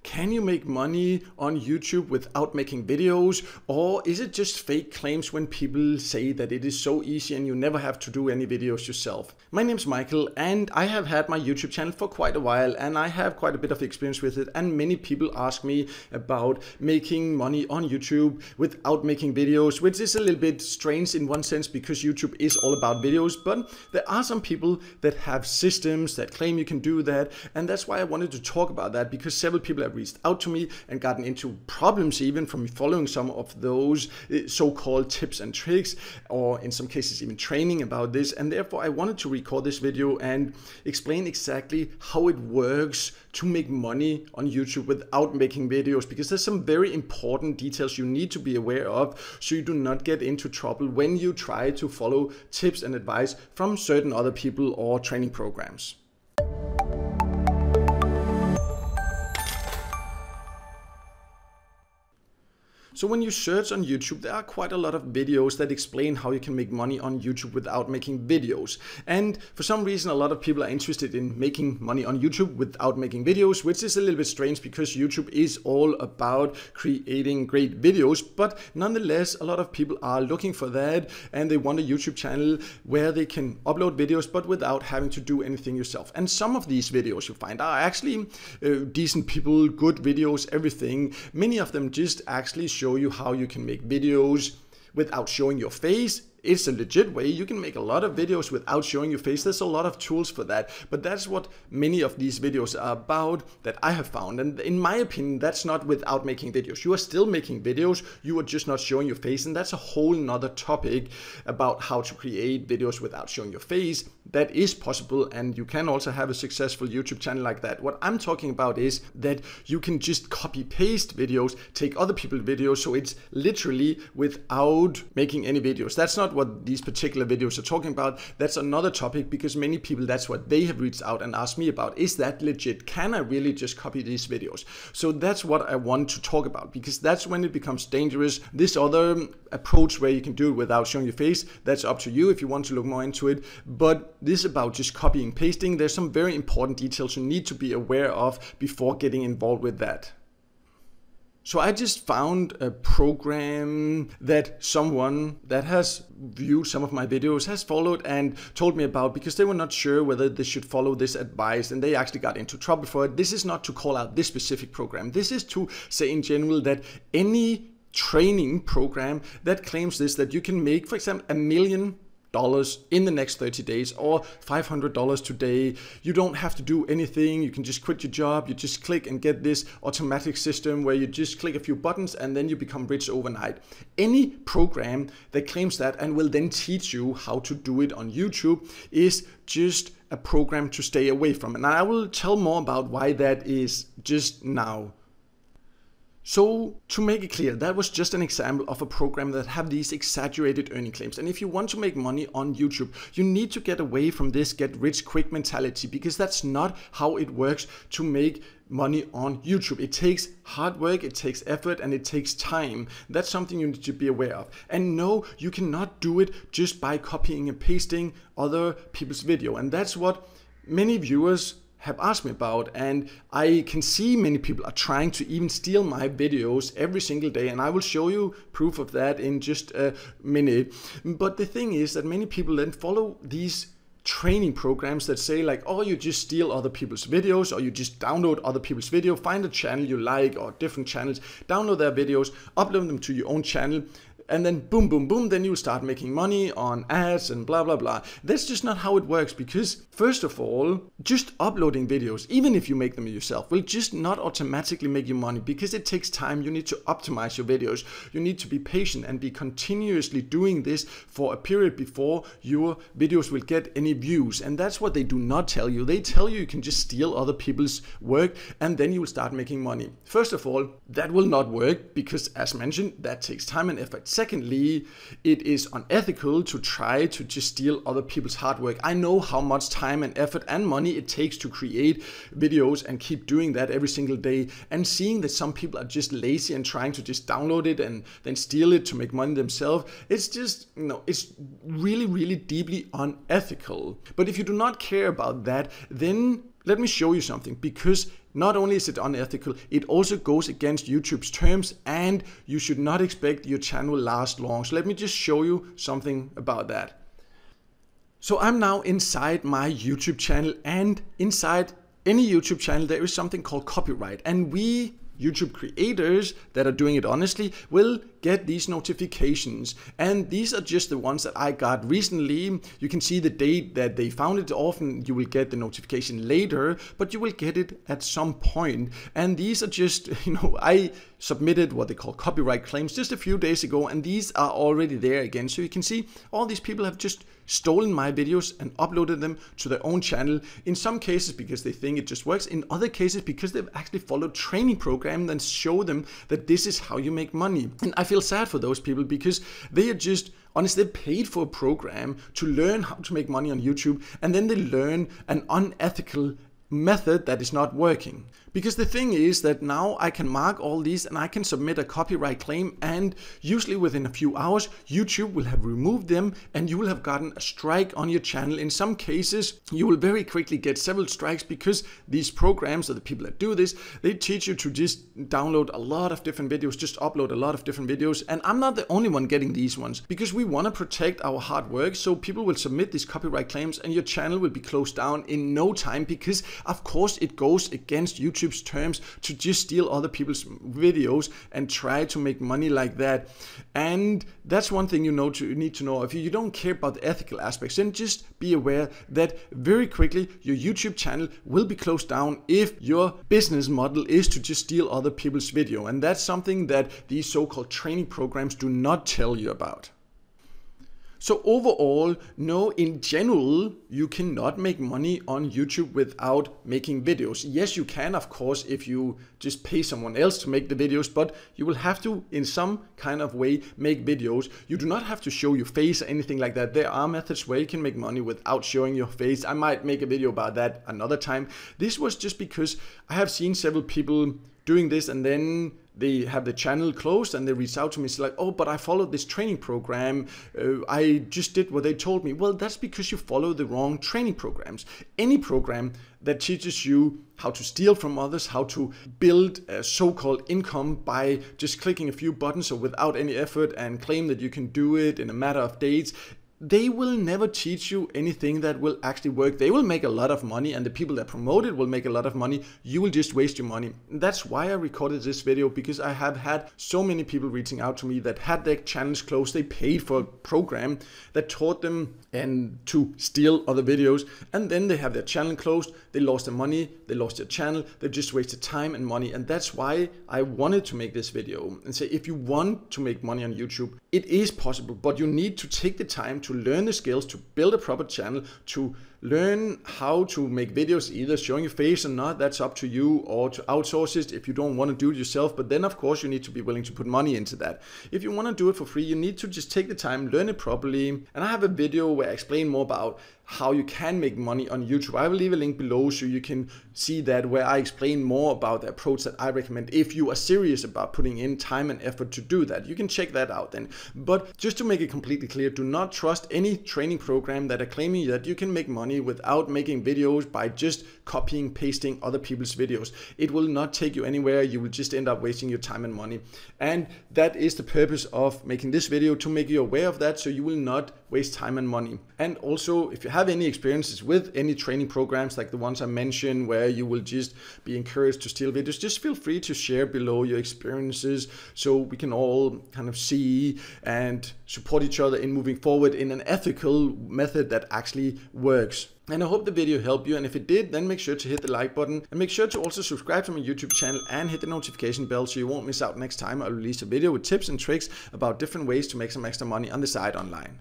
Can you make money on YouTube without making videos? Or is it just fake claims when people say that it is so easy and you never have to do any videos yourself? My name's Michael and I have had my YouTube channel for quite a while and I have quite a bit of experience with it, and many people ask me about making money on YouTube without making videos, which is a little bit strange in one sense because YouTube is all about videos, but there are some people that have systems that claim you can do that, and that's why I wanted to talk about that, because several people have reached out to me and gotten into problems even from following some of those so-called tips and tricks, or in some cases even training about this. And therefore I wanted to record this video and explain exactly how it works to make money on YouTube without making videos, because there's some very important details you need to be aware of so you do not get into trouble when you try to follow tips and advice from certain other people or training programs. So when you search on YouTube, there are quite a lot of videos that explain how you can make money on YouTube without making videos. And for some reason, a lot of people are interested in making money on YouTube without making videos, which is a little bit strange because YouTube is all about creating great videos. But nonetheless, a lot of people are looking for that and they want a YouTube channel where they can upload videos, but without having to do anything yourself. And some of these videos you find are actually decent people, good videos, everything. Many of them just actually show you how you can make videos without showing your face. It's a legit way. You can make a lot of videos without showing your face. There's a lot of tools for that, but that's what many of these videos are about that I have found. And in my opinion, that's not without making videos. You are still making videos, you are just not showing your face. And that's a whole nother topic about how to create videos without showing your face. That is possible, and you can also have a successful YouTube channel like that. What I'm talking about is that you can just copy paste videos, take other people's videos, so it's literally without making any videos. That's not what these particular videos are talking about. That's another topic, because many people, that's what they have reached out and asked me about. Is that legit? Can I really just copy these videos? So that's what I want to talk about, because that's when it becomes dangerous. This other approach where you can do it without showing your face, that's up to you if you want to look more into it. But this is about just copying, pasting. There's some very important details you need to be aware of before getting involved with that. So I just found a program that someone that has viewed some of my videos has followed and told me about, because they were not sure whether they should follow this advice, and they actually got into trouble for it. This is not to call out this specific program. This is to say in general that any training program that claims this, that you can make, for example, $1 million in the next 30 days or $500 today. You don't have to do anything. You can just quit your job. You just click and get this automatic system where you just click a few buttons and then you become rich overnight. Any program that claims that and will then teach you how to do it on YouTube is just a program to stay away from. And I will tell more about why that is just now. So to make it clear, that was just an example of a program that have these exaggerated earning claims. And if you want to make money on YouTube, you need to get away from this get rich quick mentality, because that's not how it works to make money on YouTube. It takes hard work, it takes effort, and it takes time. That's something you need to be aware of. And no, you cannot do it just by copying and pasting other people's video. And that's what many viewers have asked me about, and I can see many people are trying to even steal my videos every single day, and I will show you proof of that in just a minute. But the thing is that many people then follow these training programs that say like, oh, you just steal other people's videos, or you just download other people's video, find a channel you like or different channels, download their videos, upload them to your own channel, and then boom, boom, boom, then you start making money on ads and blah, blah, blah. That's just not how it works, because first of all, just uploading videos, even if you make them yourself, will just not automatically make you money, because it takes time. You need to optimize your videos. You need to be patient and be continuously doing this for a period before your videos will get any views. And that's what they do not tell you. They tell you you can just steal other people's work and then you will start making money. First of all, that will not work, because as mentioned, that takes time and effort. Secondly, it is unethical to try to just steal other people's hard work. I know how much time and effort and money it takes to create videos and keep doing that every single day. And seeing that some people are just lazy and trying to just download it and then steal it to make money themselves, it's just, it's really, really deeply unethical. But if you do not care about that, then Let me show you something, because not only is it unethical, it also goes against YouTube's terms, and you should not expect your channel will last long. So let me just show you something about that. So I'm now inside my YouTube channel, and inside any YouTube channel there is something called copyright, and we YouTube creators that are doing it honestly will get these notifications, and these are just the ones that I got recently. You can see the date that they found it. Often you will get the notification later, but you will get it at some point. And these are just, I submitted what they call copyright claims just a few days ago, and these are already there again. So you can see all these people have just stolen my videos and uploaded them to their own channel. In some cases because they think it just works, in other cases because they've actually followed training program that show them that this is how you make money. And I feel sad for those people, because they are just honestly paid for a program to learn how to make money on YouTube, and then they learn an unethical method that is not working. Because the thing is that now I can mark all these and I can submit a copyright claim, and usually within a few hours YouTube will have removed them and you will have gotten a strike on your channel. In some cases you will very quickly get several strikes, because these programs, or the people that do this, they teach you to just download a lot of different videos, just upload a lot of different videos. And I'm not the only one getting these ones, because we want to protect our hard work. So people will submit these copyright claims and your channel will be closed down in no time, because of course it goes against YouTube's terms to just steal other people's videos and try to make money like that. And that's one thing you need to know. If you don't care about the ethical aspects, then just be aware that very quickly your YouTube channel will be closed down if your business model is to just steal other people's video. And that's something that these so-called training programs do not tell you about. So overall, no, in general, you cannot make money on YouTube without making videos. Yes, you can, of course, if you just pay someone else to make the videos, but you will have to, in some kind of way, make videos. You do not have to show your face or anything like that. There are methods where you can make money without showing your face. I might make a video about that another time. This was just because I have seen several people doing this, and then they have the channel closed and they reach out to me. It's like, oh, but I followed this training program. I just did what they told me. Well, that's because you follow the wrong training programs. Any program that teaches you how to steal from others, how to build a so-called income by just clicking a few buttons or without any effort, and claim that you can do it in a matter of days, they will never teach you anything that will actually work. They will make a lot of money, and the people that promote it will make a lot of money. You will just waste your money. And that's why I recorded this video, because I have had so many people reaching out to me that had their channels closed. They paid for a program that taught them and to steal other videos, and then they have their channel closed. They lost their money, they lost their channel, they just wasted time and money. And that's why I wanted to make this video and say, if you want to make money on YouTube, it is possible, but you need to take the time to learn the skills, to build a proper channel, to learn how to make videos, either showing your face or not, that's up to you, or to outsource it if you don't want to do it yourself. But then of course you need to be willing to put money into that. If you want to do it for free, you need to just take the time, learn it properly. And I have a video where I explain more about how you can make money on YouTube. I will leave a link below so you can see that, where I explain more about the approach that I recommend if you are serious about putting in time and effort to do that. You can check that out then. But just to make it completely clear, do not trust any training program that are claiming that you can make money without making videos by just copying, pasting other people's videos. It will not take you anywhere. You will just end up wasting your time and money. And that is the purpose of making this video, to make you aware of that, so you will not waste time and money. And also, if you have any experiences with any training programs like the ones I mentioned, where you will just be encouraged to steal videos, just feel free to share below your experiences, so we can all kind of see and support each other in moving forward in an ethical method that actually works. And I hope the video helped you, and if it did, then make sure to hit the like button, and make sure to also subscribe to my YouTube channel and hit the notification bell so you won't miss out next time I release a video with tips and tricks about different ways to make some extra money on the side online.